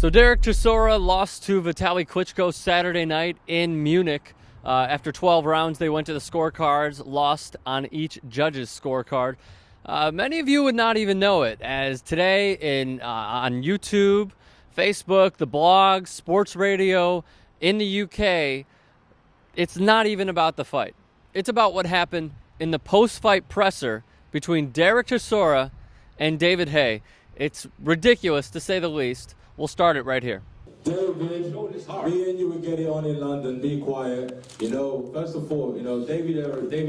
So Dereck Chisora lost to Vitali Klitschko Saturday night in Munich. After 12 rounds, they went to the scorecards, lost on each judge's scorecard. Many of you would not even know it, as today on YouTube, Facebook, the blogs, sports radio in the UK, it's not even about the fight. It's about what happened in the post-fight presser between Dereck Chisora and David Haye. It's ridiculous, to say the least. We'll start it right here. David, me and you will get it on in London. Be quiet. First of all, David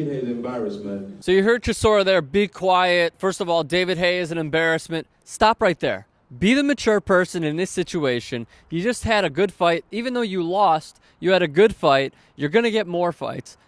Haye is an embarrassment. So you heard Chisora there, be quiet. First of all, David Haye is an embarrassment. Stop right there. Be the mature person in this situation. You just had a good fight. Even though you lost, you had a good fight. You're going to get more fights.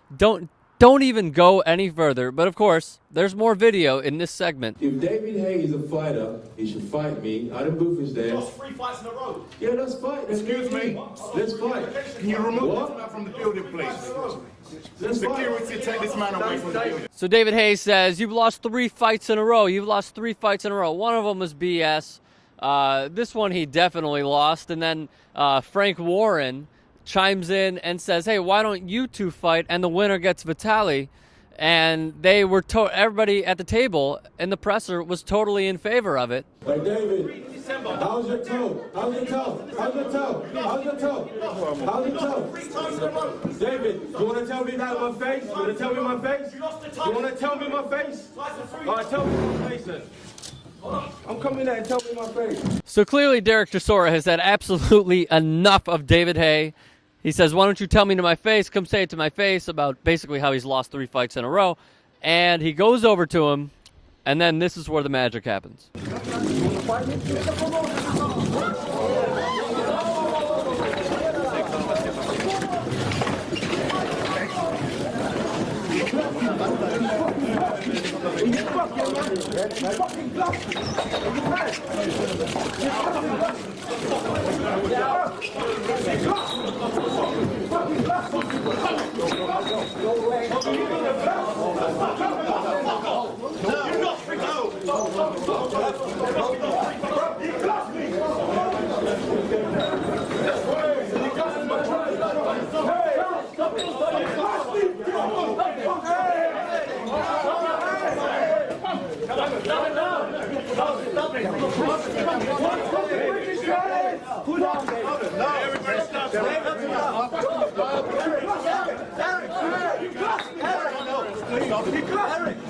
Don't even go any further. But of course, there's more video in this segment. If David Haye is a fighter, he should fight me. Adam Booth is there. Lost 3 fights in a row. Yeah, let's fight. Excuse me. Let's fight. Can you remove this man from the building, please? Security, take this man away from the building. So David Haye says, you've lost 3 fights in a row. You've lost 3 fights in a row. One of them was BS. This one he definitely lost. And then Frank Warren chimes in and says, hey, why don't you two fight and the winner gets Vitali? And they were everybody at the table in the presser was totally in favor of it. Hey, David, how's your toe? How's your toe? How's your toe? How's your toe? How's your toe? David, you want to tell me that in my face? You want to tell me my face? You want to tell me my face? All right, tell me my face then. I'm coming there and tell me my face. So clearly Dereck Chisora has had absolutely enough of David Haye. He says, why don't you tell me to my face, come say it to my face, about basically how he's lost 3 fights in a row. And he goes over to him, and then this is where the magic happens.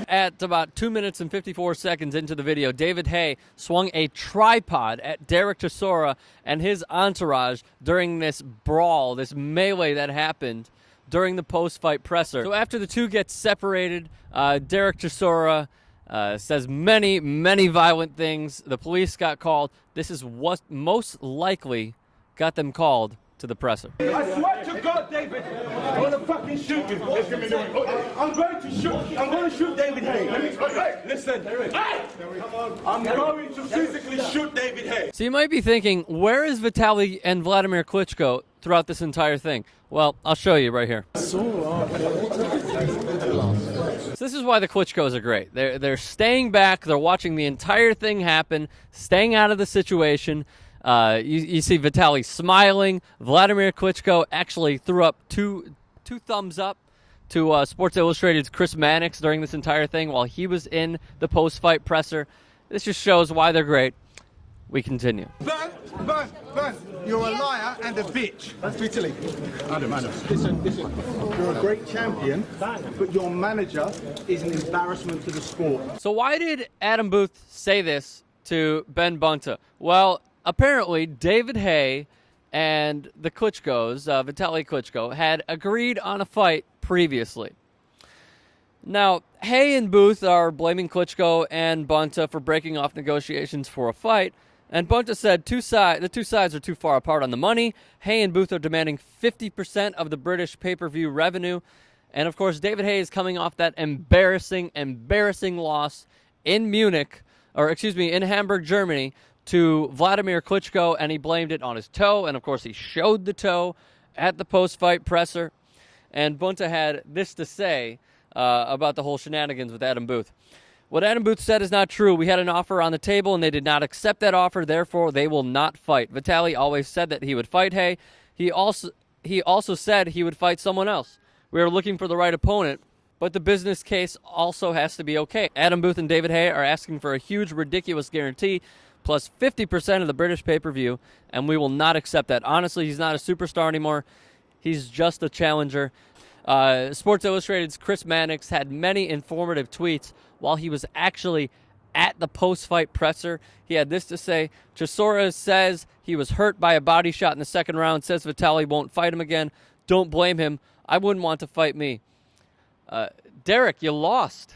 At about 2 minutes and 54 seconds into the video, David Haye swung a tripod at Dereck Chisora and his entourage during this brawl, this melee that happened during the post-fight presser. So after the two get separated, Dereck Chisora says many, many violent things. The police got called. This is what most likely got them called to the presser. I swear to God, David, I'm gonna fucking shoot you. I'm going to shoot. I'm going to shoot David Haye. Listen, I'm going to physically shoot David Haye. So you might be thinking, where is Vitali and Vladimir Klitschko throughout this entire thing? Well, I'll show you right here. So this is why the Klitschkos are great. They're staying back. They're watching the entire thing happen, staying out of the situation. You see Vitali smiling. Vladimir Klitschko actually threw up two thumbs up to Sports Illustrated's Chris Mannix during this entire thing while he was in the post-fight presser. This just shows why they're great. We continue. Burn! You're a liar and a bitch. That's Vitali. Adam. Listen. You're a great champion, but your manager is an embarrassment to the sport. So why did Adam Booth say this to Ben Bunta? Well, apparently David Haye and the Klitschkos, Vitali Klitschko, had agreed on a fight previously. Now, Haye and Booth are blaming Klitschko and Bunta for breaking off negotiations for a fight, and Bunta said the two sides are too far apart on the money. Haye and Booth are demanding 50% of the British pay-per-view revenue, and of course David Haye is coming off that embarrassing loss in in Hamburg, Germany, to Vladimir Klitschko, and he blamed it on his toe, and of course he showed the toe at the post-fight presser. And Bunta had this to say about the whole shenanigans with Adam Booth. What Adam Booth said is not true. We had an offer on the table, and they did not accept that offer. Therefore, they will not fight. Vitali always said that he would fight Haye. He also said he would fight someone else. We are looking for the right opponent, but the business case also has to be okay. Adam Booth and David Haye are asking for a huge, ridiculous guarantee, plus 50% of the British pay-per-view, and we will not accept that. Honestly, he's not a superstar anymore. He's just a challenger. Sports Illustrated's Chris Mannix had many informative tweets while he was actually at the post-fight presser. He had this to say: Chisora says he was hurt by a body shot in the second round, says Vitali won't fight him again. Don't blame him. I wouldn't want to fight me. Dereck, you lost.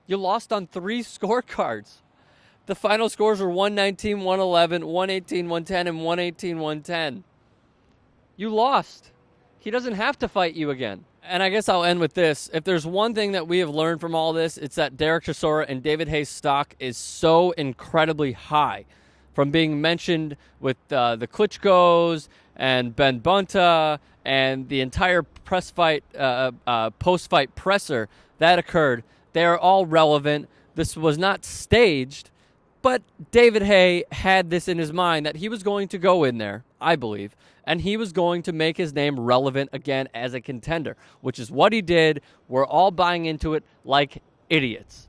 You lost on 3 scorecards. The final scores were 119, 111, 118, 110, and 118, 110. You lost. He doesn't have to fight you again. And I guess I'll end with this. If there's one thing that we have learned from all this, it's that Dereck Chisora and David Haye's stock is so incredibly high. From being mentioned with the Klitschkos and Ben Bunta and the entire post-fight presser that occurred, they are all relevant. This was not staged, but David Haye had this in his mind that he was going to go in there, I believe, and he was going to make his name relevant again as a contender, which is what he did. We're all buying into it like idiots.